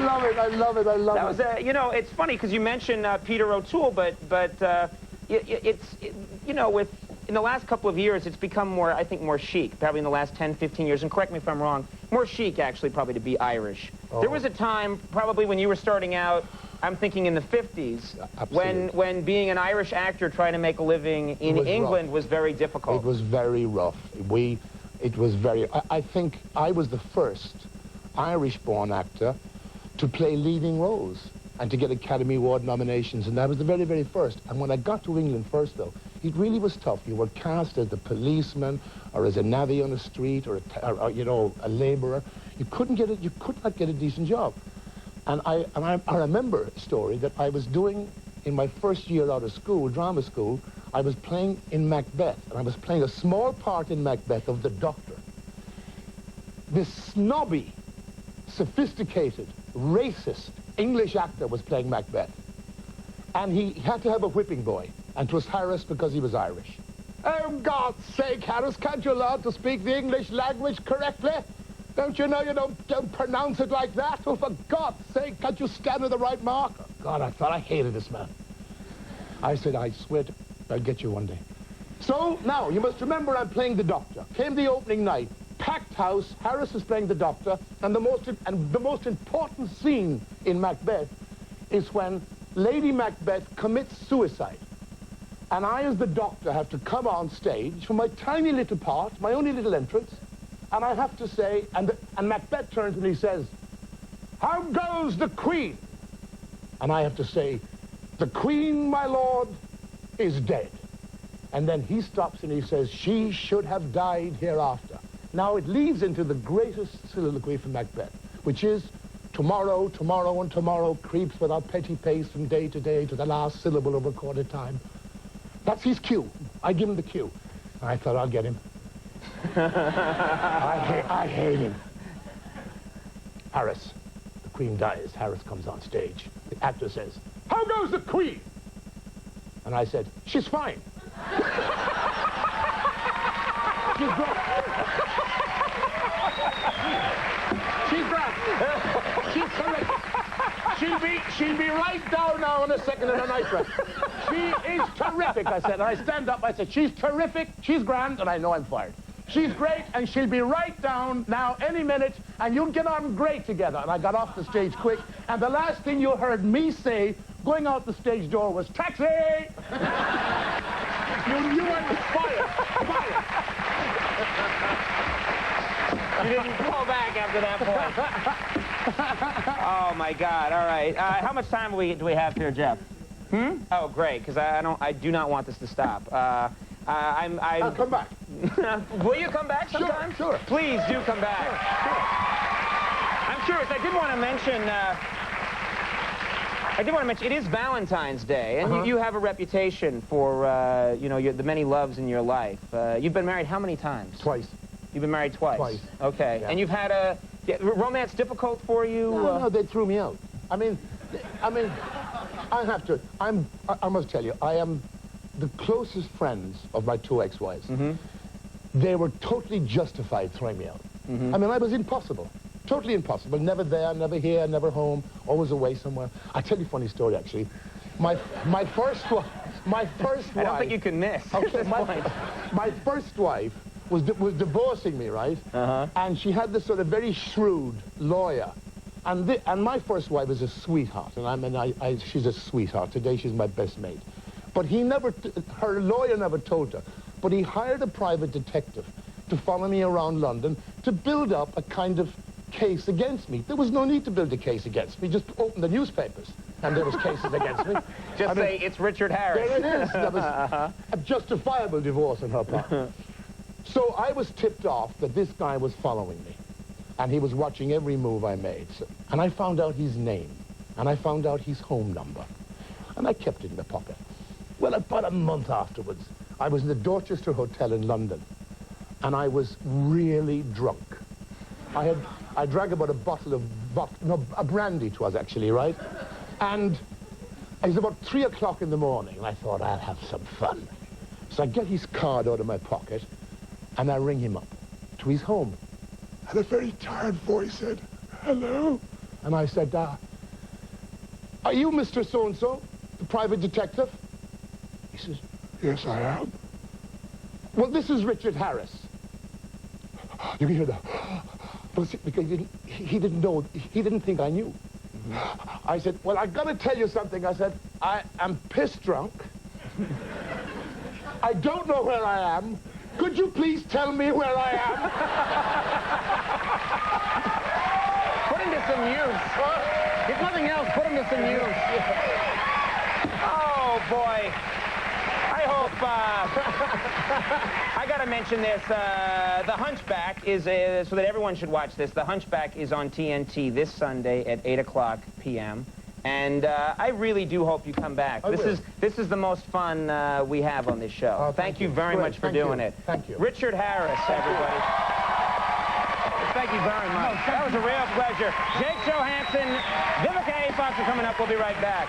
love it, I love it, I love That it. was, you know, it's funny because you mentioned Peter O'Toole, but you know, in the last couple of years, it's become more, I think, more chic, probably in the last 10, 15 years, and correct me if I'm wrong, more chic, actually, probably, to be Irish. Oh. There was a time, probably when you were starting out, I'm thinking in the 50s, when being an Irish actor trying to make a living in England was very difficult. It was very rough. It was very, I think I was the first Irish-born actor to play leading roles and to get Academy Award nominations, and that was the very, very first. And when I got to England first, though, it really was tough. You were cast as a policeman, or as a navvy on the street, or you know, a labourer. You could not get a decent job. And I remember a story that I was doing in my first year out of school, drama school. I was playing in Macbeth, and I was playing a small part in Macbeth of the doctor. This snobby, sophisticated, racist English actor was playing Macbeth. And he had to have a whipping boy, and 'twas Harris because he was Irish. Oh, God's sake, Harris, can't you learn to speak the English language correctly? Don't you know you don't pronounce it like that? Oh, for God's sake, can't you stand with the right marker? God, I thought I hated this man. I said, I swear to I'll get you one day. So, now, you must remember I'm playing the doctor. Came the opening night, packed house, Harris is playing the doctor, and the most important scene in Macbeth is when Lady Macbeth commits suicide. And I, as the doctor, have to come on stage for my tiny little part, my only little entrance, and I have to say, and Macbeth turns and he says, "How goes the Queen?" And I have to say, "The Queen, my lord, is dead." And then he stops and he says, "She should have died hereafter." Now it leads into the greatest soliloquy from Macbeth, which is, tomorrow, tomorrow, and tomorrow creeps without petty pace from day to day to the last syllable of recorded time. That's his cue. I give him the cue. I thought, I'll get him. I hate him. Harris. The Queen dies. Harris comes on stage. The actor says, "How goes the Queen?" And I said, "She's fine." She's great. She's great. She's terrific. She'll be right down now in a second in a night dress. She is terrific, I said. And I stand up, I said, "She's terrific, she's grand," and I know I'm fired. "She's great, and she'll be right down now any minute, and you'll get on great together." And I got off the stage quick, and the last thing you heard me say going out the stage door was, "Taxi!" You knew I was fired. Fired. You didn't call back after that point. Oh my God! All right. How much time do we have here, Jeff? Oh, great. Because I do not want this to stop. I'll come back. Will you come back sometime? Sure. Please do come back. Sure. I'm curious. I did want to mention. It is Valentine's Day, and you have a reputation for you know, the many loves in your life. You've been married how many times? Twice. You've been married twice. Twice. Okay. Yeah. And you've had romance difficult for you? No, they threw me out. I mean, I have to. I must tell you, I am the closest friends of my two ex-wives. They were totally justified throwing me out. I mean, I was impossible. Totally impossible. Never there, never here, never home, always away somewhere. I'll tell you a funny story, actually. My first wife... I don't think you can miss. Okay, my first wife was divorcing me, right? And she had this sort of very shrewd lawyer. And my first wife is a sweetheart, and she's a sweetheart. Today she's my best mate. But her lawyer never told her, but he hired a private detective to follow me around London to build up a kind of case against me. There was no need to build a case against me. Just open the newspapers, and there was cases against me. Just say, "It's Richard Harris." There it is. There was a justifiable divorce on her part. So I was tipped off that this guy was following me, and he was watching every move I made. And I found out his name, and I found out his home number, and I kept it in the pocket. Well, about a month afterwards, I was in the Dorchester Hotel in London, and I was really drunk. I drank about a bottle of a brandy it was actually, right? And it was about 3 o'clock in the morning, and I thought, I'll have some fun. So I get his card out of my pocket, and I ring him up to his home. And a very tired voice said, "Hello, And I said, are you Mr. So-and-so, the private detective? He says, yes, I am. Well, this is Richard Harris. You can hear that. Because he didn't know, he didn't think I knew. I said, well, I got to tell you something. I said, I am pissed drunk. I don't know where I am. Could you please tell me where I am? Put him to some use. If nothing else, put him to some use. Oh, boy. I hope, I gotta mention this, The Hunchback is, so that everyone should watch this, The Hunchback is on TNT this Sunday at 8:00 p.m. And I really do hope you come back. This is the most fun we have on this show. Oh, thank you very much for doing it. Thank you. Richard Harris, everybody. Thank you very much. That was a real pleasure. Jake Johansson, Vivica A. Fox are coming up. We'll be right back.